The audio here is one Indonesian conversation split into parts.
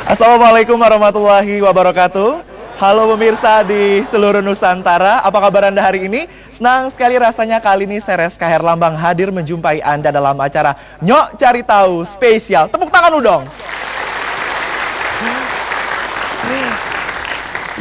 Assalamualaikum warahmatullahi wabarakatuh. Halo pemirsa di seluruh Nusantara, apa kabar Anda hari ini? Senang sekali rasanya kali ini saya Reska Herlambang hadir menjumpai Anda dalam acara Nyok Cari Tahu spesial. Tepuk tangan dulu dong.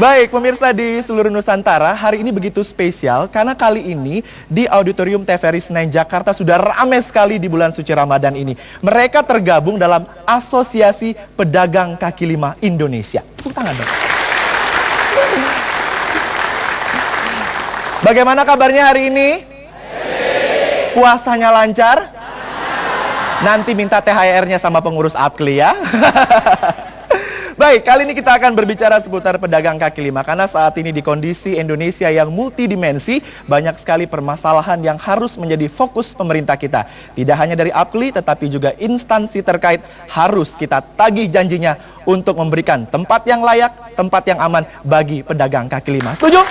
Baik, pemirsa di seluruh Nusantara, hari ini begitu spesial karena kali ini di Auditorium TVRI Senayan Jakarta sudah ramai sekali di bulan suci Ramadan ini. Mereka tergabung dalam Asosiasi Pedagang Kaki Lima Indonesia. Tepuk tangan dong. Bagaimana kabarnya hari ini? Puasanya lancar? Nanti minta THR-nya sama pengurus APKLI ya. Baik, kali ini kita akan berbicara seputar pedagang kaki lima karena saat ini di kondisi Indonesia yang multidimensi, banyak sekali permasalahan yang harus menjadi fokus pemerintah kita. Tidak hanya dari APKLI tetapi juga instansi terkait harus kita tagih janjinya untuk memberikan tempat yang layak, tempat yang aman bagi pedagang kaki lima. Setuju?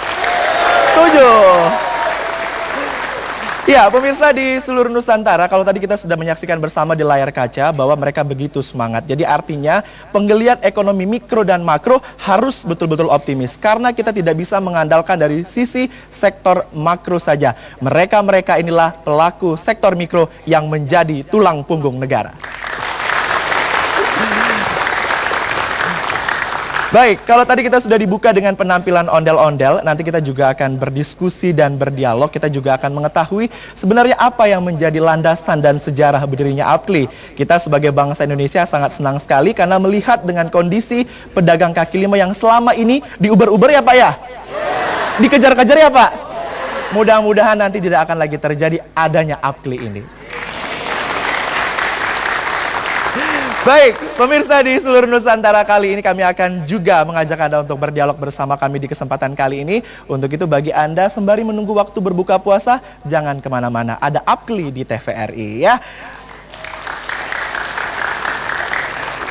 Setuju. Ya, pemirsa di seluruh Nusantara, kalau tadi kita sudah menyaksikan bersama di layar kaca bahwa mereka begitu semangat. Jadi artinya penggeliat ekonomi mikro dan makro harus betul-betul optimis. Karena kita tidak bisa mengandalkan dari sisi sektor makro saja. Mereka-mereka inilah pelaku sektor mikro yang menjadi tulang punggung negara. Baik, kalau tadi kita sudah dibuka dengan penampilan ondel-ondel, nanti kita juga akan berdiskusi dan berdialog. Kita juga akan mengetahui sebenarnya apa yang menjadi landasan dan sejarah berdirinya APKLI. Kita sebagai bangsa Indonesia sangat senang sekali karena melihat dengan kondisi pedagang kaki lima yang selama ini diuber-uber ya Pak ya? Dikejar-kejar ya Pak? Mudah-mudahan nanti tidak akan lagi terjadi adanya APKLI ini. Baik, pemirsa di seluruh Nusantara, kali ini kami akan juga mengajak Anda untuk berdialog bersama kami di kesempatan kali ini. Untuk itu bagi Anda sembari menunggu waktu berbuka puasa, jangan kemana-mana, ada APKLI di TVRI ya.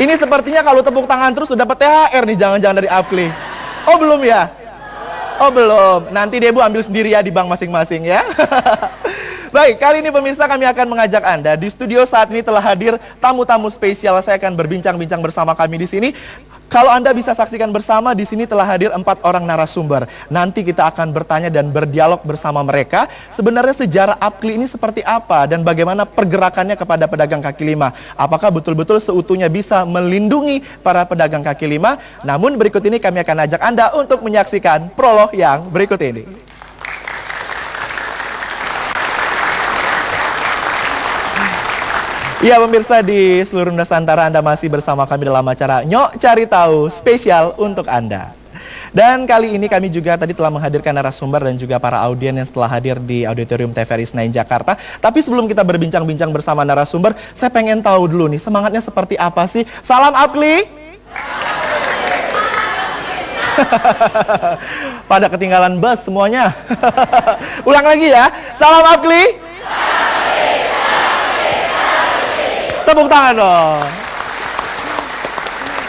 Ini sepertinya kalau tepuk tangan terus sudah dapat THR nih, jangan-jangan dari APKLI. Oh belum ya? Oh belum, nanti deh Bu ambil sendiri ya di bank masing-masing ya. Baik, kali ini pemirsa kami akan mengajak Anda. Di studio saat ini telah hadir tamu-tamu spesial. Saya akan berbincang-bincang bersama kami di sini. Kalau Anda bisa saksikan bersama, di sini telah hadir 4 orang narasumber. Nanti kita akan bertanya dan berdialog bersama mereka. Sebenarnya sejarah APKLI ini seperti apa dan bagaimana pergerakannya kepada pedagang kaki lima. Apakah betul-betul seutuhnya bisa melindungi para pedagang kaki lima? Namun berikut ini kami akan ajak Anda untuk menyaksikan prolog yang berikut ini. Ya pemirsa di seluruh Nusantara, Anda masih bersama kami dalam acara Nyok Cari Tahu spesial untuk Anda. Dan kali ini kami juga tadi telah menghadirkan narasumber dan juga para audien yang setelah hadir di Auditorium TVRI Senayan Jakarta. Tapi sebelum kita berbincang-bincang bersama narasumber, saya pengen tahu dulu nih semangatnya seperti apa sih? Salam APKLI! Pada ketinggalan bus semuanya. Ulang lagi ya, salam APKLI! Tepuk tangan dong.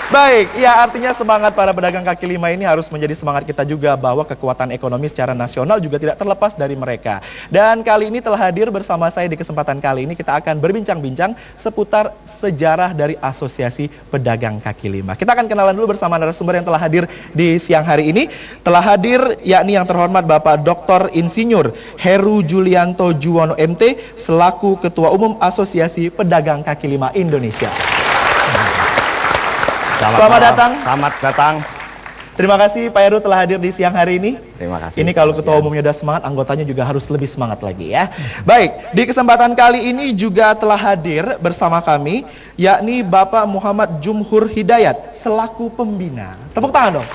Baik, ya artinya semangat para pedagang kaki lima ini harus menjadi semangat kita juga bahwa kekuatan ekonomi secara nasional juga tidak terlepas dari mereka. Dan kali ini telah hadir bersama saya di kesempatan kali ini kita akan berbincang-bincang seputar sejarah dari Asosiasi Pedagang Kaki Lima. Kita akan kenalan dulu bersama narasumber yang telah hadir di siang hari ini. Telah hadir yakni yang terhormat Bapak Dr. Insinyur Heru Julianto Juwono MT selaku Ketua Umum Asosiasi Pedagang Kaki Lima Indonesia. Selamat datang. Selamat datang. Terima kasih Pak Heru telah hadir di siang hari ini. Terima kasih. Ini kalau ketua umumnya udah semangat, anggotanya juga harus lebih semangat lagi ya. Baik, di kesempatan kali ini juga telah hadir bersama kami, yakni Bapak Muhammad Jumhur Hidayat selaku pembina. Tepuk tangan dong.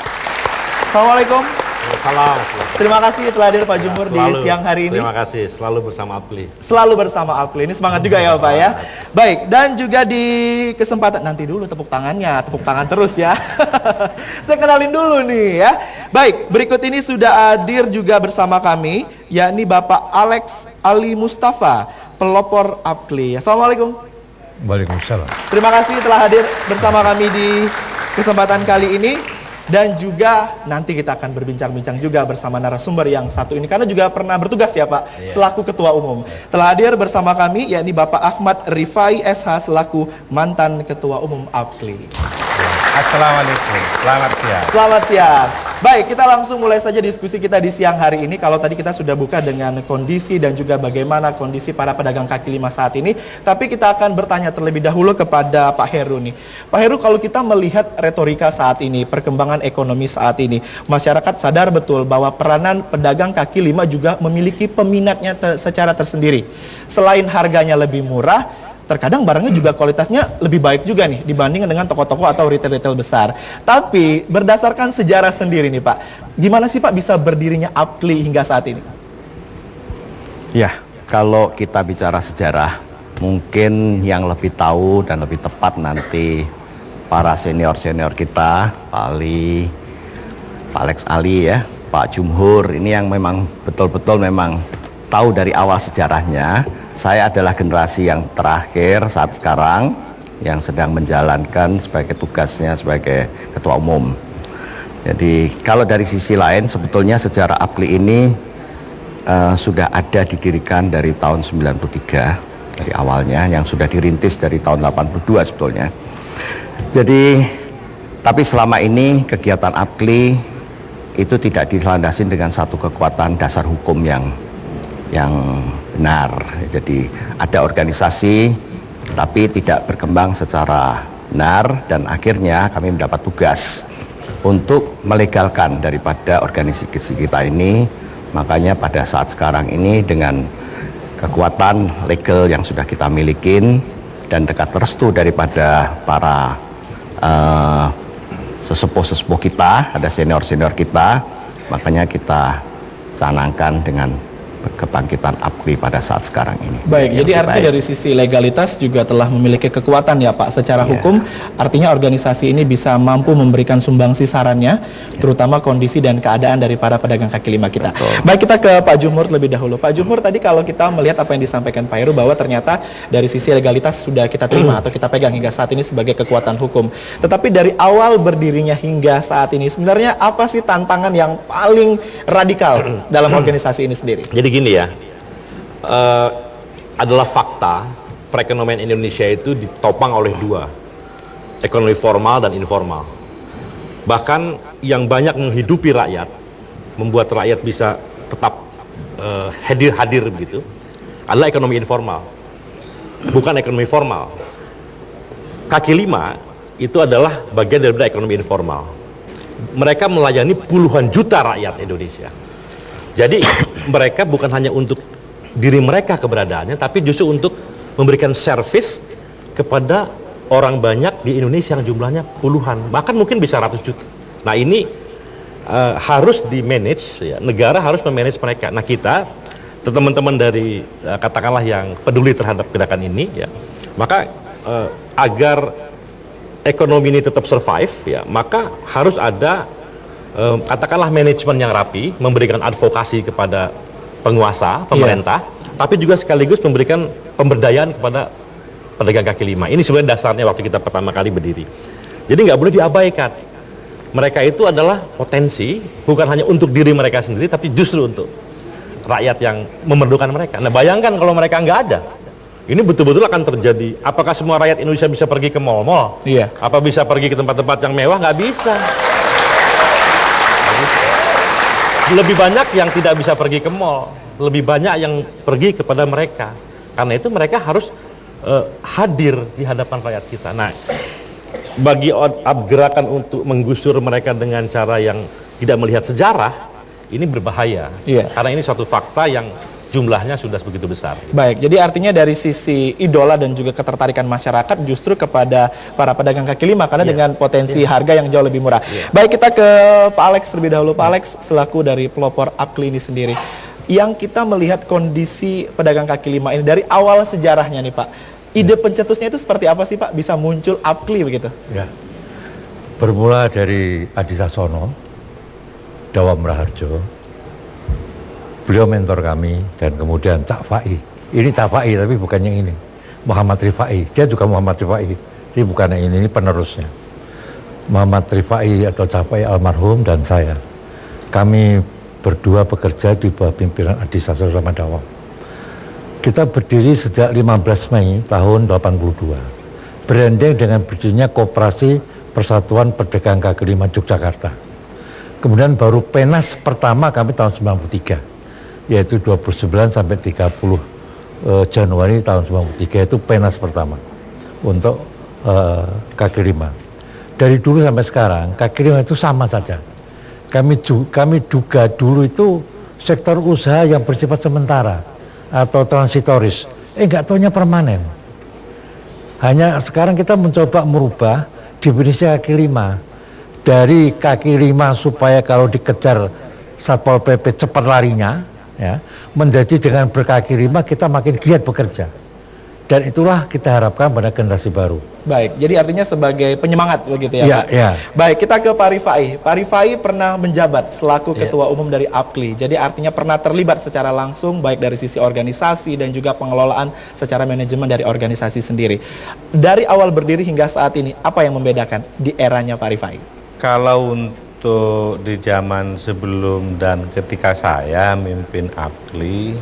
Assalamualaikum. Salam. Terima kasih telah hadir Pak Jumhur di siang hari ini. Terima kasih, selalu bersama APKLI. Selalu bersama APKLI, ini semangat juga ya Pak ya. Baik, dan juga di kesempatan, nanti dulu tepuk tangannya, tepuk tangan terus ya. Saya kenalin dulu nih ya. Baik, berikut ini sudah hadir juga bersama kami, yakni Bapak Alex Ali Mustafa, pelopor APKLI. Assalamualaikum. Waalaikumsalam. Terima kasih telah hadir bersama kami di kesempatan kali ini. Dan juga nanti kita akan berbincang-bincang juga bersama narasumber yang satu ini. Karena juga pernah bertugas ya Pak, selaku Ketua Umum. Telah hadir bersama kami yakni Bapak Ahmad Rifai SH selaku mantan Ketua Umum APKLI. Assalamualaikum, selamat siang. Selamat siang. Baik, kita langsung mulai saja diskusi kita di siang hari ini. Kalau tadi kita sudah buka dengan kondisi dan juga bagaimana kondisi para pedagang kaki lima saat ini. Tapi kita akan bertanya terlebih dahulu kepada Pak Heru nih. Pak Heru, kalau kita melihat retorika saat ini, perkembangan ekonomi saat ini, masyarakat sadar betul bahwa peranan pedagang kaki lima juga memiliki peminatnya secara tersendiri. Selain harganya lebih murah, terkadang barangnya juga kualitasnya lebih baik juga nih dibanding dengan toko-toko atau retail-retail besar. Tapi berdasarkan sejarah sendiri nih Pak, gimana sih Pak bisa berdirinya APKLI hingga saat ini? Ya, kalau kita bicara sejarah, mungkin yang lebih tahu dan lebih tepat nanti para senior-senior kita, Pak Ali, Pak Alex Ali ya, Pak Jumhur, ini yang memang betul-betul memang tahu dari awal sejarahnya. Saya adalah generasi yang terakhir saat sekarang yang sedang menjalankan sebagai tugasnya sebagai Ketua Umum. Jadi kalau dari sisi lain sebetulnya sejarah APKLI ini sudah ada didirikan dari tahun 93 dari awalnya, yang sudah dirintis dari tahun 82 sebetulnya. Jadi tapi selama ini kegiatan APKLI itu tidak dilandasi dengan satu kekuatan dasar hukum yang benar. Jadi ada organisasi tapi tidak berkembang secara benar, dan akhirnya kami mendapat tugas untuk melegalkan daripada organisasi kita ini. Makanya pada saat sekarang ini dengan kekuatan legal yang sudah kita miliki dan dekat restu daripada para sesepuh-sesepuh kita, ada senior-senior kita, makanya kita canangkan dengan kebangkitan APKLI pada saat sekarang ini. Baik, jadi artinya dari sisi legalitas juga telah memiliki kekuatan ya Pak secara hukum. Artinya organisasi ini bisa mampu memberikan sumbangsi sarannya, terutama kondisi dan keadaan dari para pedagang kaki lima kita. Betul. Baik, kita ke Pak Jumhur lebih dahulu. Pak Jumhur, tadi kalau kita melihat apa yang disampaikan Pak Heru bahwa ternyata dari sisi legalitas sudah kita terima atau kita pegang hingga saat ini sebagai kekuatan hukum. Tetapi dari awal berdirinya hingga saat ini sebenarnya apa sih tantangan yang paling radikal dalam organisasi ini sendiri? Jadi gini ya, adalah fakta perekonomian Indonesia itu ditopang oleh dua, ekonomi formal dan informal. Bahkan yang banyak menghidupi rakyat, membuat rakyat bisa tetap hadir begitu, adalah ekonomi informal, bukan ekonomi formal. Kaki lima itu adalah bagian dari ekonomi informal. Mereka melayani puluhan juta rakyat Indonesia. Jadi mereka bukan hanya untuk diri mereka keberadaannya, tapi justru untuk memberikan servis kepada orang banyak di Indonesia yang jumlahnya puluhan, bahkan mungkin bisa ratus juta. Nah ini harus di-manage, ya. Negara harus memanage mereka. Nah kita, teman-teman dari katakanlah yang peduli terhadap gerakan ini, ya, maka agar ekonomi ini tetap survive, ya, maka harus ada katakanlah manajemen yang rapi, memberikan advokasi kepada penguasa, pemerintah, tapi juga sekaligus memberikan pemberdayaan kepada pedagang kaki lima. Ini sebenarnya dasarnya waktu kita pertama kali berdiri. Jadi nggak boleh diabaikan. Mereka itu adalah potensi, bukan hanya untuk diri mereka sendiri, tapi justru untuk rakyat yang memerlukan mereka. Nah bayangkan kalau mereka nggak ada, ini betul-betul akan terjadi. Apakah semua rakyat Indonesia bisa pergi ke mal-mal? Iya. Apa bisa pergi ke tempat-tempat yang mewah? Nggak bisa. Lebih banyak yang tidak bisa pergi ke mall, lebih banyak yang pergi kepada mereka. Karena itu mereka harus hadir di hadapan rakyat kita. Nah, bagi gerakan untuk menggusur mereka dengan cara yang tidak melihat sejarah, ini berbahaya. Iya. Karena ini suatu fakta yang jumlahnya sudah begitu besar. Baik, jadi artinya dari sisi idola dan juga ketertarikan masyarakat justru kepada para pedagang kaki lima karena dengan potensi harga yang jauh lebih murah. Baik, kita ke Pak Alex terlebih dahulu. Pak Alex selaku dari pelopor APKLI ini sendiri, yang kita melihat kondisi pedagang kaki lima ini dari awal sejarahnya nih Pak, ide pencetusnya itu seperti apa sih Pak bisa muncul APKLI begitu? Ya, bermula dari Adi Sasono, Dawam Raharjo. Beliau mentor kami, dan kemudian Cak Fai. Ini Cak Fai tapi bukan yang ini. Muhammad Rifai. Dia juga Muhammad Rifai. Dia bukan ini penerusnya. Muhammad Rifai atau Capai almarhum dan saya. Kami berdua bekerja di bawah pimpinan Adi Sasono Ramadawam. Kita berdiri sejak 15 Mei tahun 82. Branding dengan berdirinya Koperasi Persatuan Pedagang Kaki Lima Yogyakarta. Kemudian baru penas pertama kami tahun 93, yaitu 29 sampai 30 Januari tahun 93 itu penas pertama untuk kaki lima. Dari dulu sampai sekarang kaki lima itu sama saja. Kami duga dulu itu sektor usaha yang bersifat sementara atau transitoris. Nggak taunya permanen. Hanya sekarang kita mencoba merubah definisi kaki lima. Dari kaki lima supaya kalau dikejar Satpol PP cepat larinya, ya, menjadi dengan berkaki lima kita makin giat bekerja. Dan itulah kita harapkan pada generasi baru. Baik, jadi artinya sebagai penyemangat begitu ya, Ya, Pak? ya. Baik, kita ke Pak Rifai. Pak Rifai pernah menjabat selaku Ketua Umum dari APKLI. Jadi artinya pernah terlibat secara langsung baik dari sisi organisasi dan juga pengelolaan secara manajemen dari organisasi sendiri. Dari awal berdiri hingga saat ini, apa yang membedakan di eranya Pak Rifai? Kalau untuk di zaman sebelum dan ketika saya memimpin APKLI,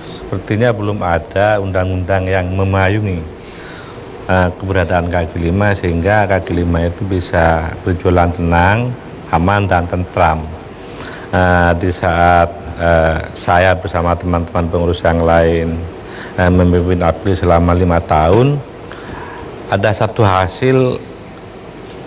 sepertinya belum ada undang-undang yang memayungi keberadaan kaki lima sehingga kaki lima itu bisa berjualan tenang, aman dan tentram. Di saat saya bersama teman-teman pengurus yang lain memimpin APKLI selama 5 tahun, ada satu hasil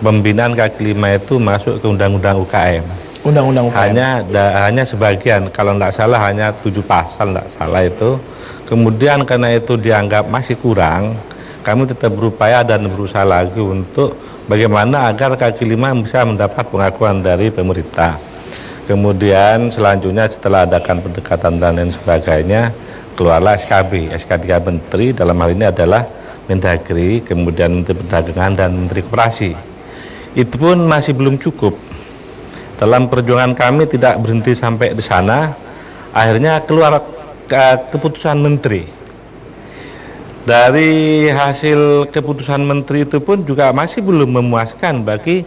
pembinaan kaki lima itu masuk ke undang-undang UKM. Undang-undang UKM. Hanya sebagian, kalau tidak salah hanya 7 pasal, tidak salah itu. Kemudian karena itu dianggap masih kurang, kami tetap berupaya dan berusaha lagi untuk bagaimana agar kaki lima bisa mendapat pengakuan dari pemerintah. Kemudian selanjutnya setelah adakan pendekatan dan lain sebagainya, keluarlah SKB 3 Menteri, dalam hal ini adalah Mendagri, kemudian Menteri Perdagangan dan Menteri Koperasi. Itu pun masih belum cukup. Dalam perjuangan kami tidak berhenti sampai di sana. Akhirnya keluar keputusan menteri. Dari hasil keputusan menteri itu pun juga masih belum memuaskan bagi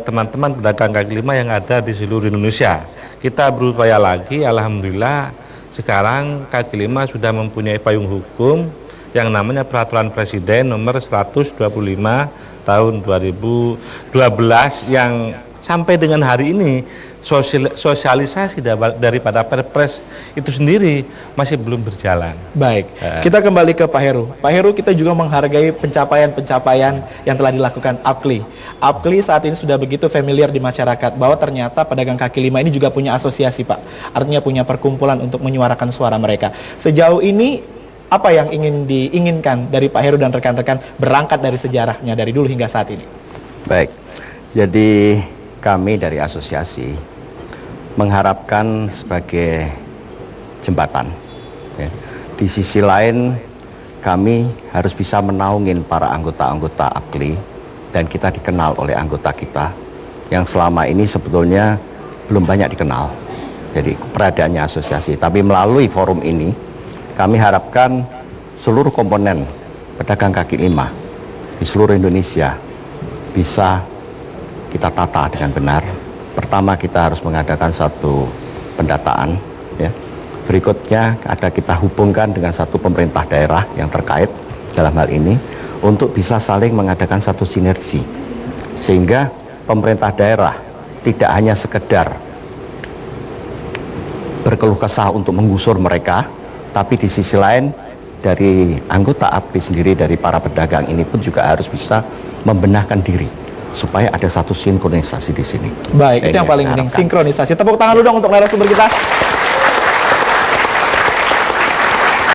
teman-teman pedagang kaki lima yang ada di seluruh Indonesia. Kita berupaya lagi, alhamdulillah sekarang kaki lima sudah mempunyai payung hukum yang namanya Peraturan Presiden nomor 125 tahun 2012 yang sampai dengan hari ini sosialisasi daripada Perpres itu sendiri masih belum berjalan. Baik, kita kembali ke Pak Heru. Pak Heru, kita juga menghargai pencapaian-pencapaian yang telah dilakukan APKLI. APKLI saat ini sudah begitu familiar di masyarakat bahwa ternyata pedagang kaki lima ini juga punya asosiasi, Pak. Artinya punya perkumpulan untuk menyuarakan suara mereka. Sejauh ini apa yang ingin diinginkan dari Pak Heru dan rekan-rekan berangkat dari sejarahnya dari dulu hingga saat ini? Baik, jadi kami dari asosiasi mengharapkan sebagai jembatan. Ya. Di sisi lain, kami harus bisa menaungin para anggota-anggota APKLI dan kita dikenal oleh anggota kita yang selama ini sebetulnya belum banyak dikenal. Jadi peradaannya asosiasi, tapi melalui forum ini kami harapkan seluruh komponen pedagang kaki lima di seluruh Indonesia bisa kita tata dengan benar. Pertama, kita harus mengadakan satu pendataan, ya. Berikutnya ada kita hubungkan dengan satu pemerintah daerah yang terkait dalam hal ini untuk bisa saling mengadakan satu sinergi sehingga pemerintah daerah tidak hanya sekedar berkeluh kesah untuk menggusur mereka, tapi di sisi lain dari anggota APKLI sendiri, dari para pedagang ini pun juga harus bisa membenahkan diri supaya ada satu sinkronisasi di sini. Baik, itu yang paling penting, sinkronisasi. Tepuk tangan dulu dong untuk narasumber kita.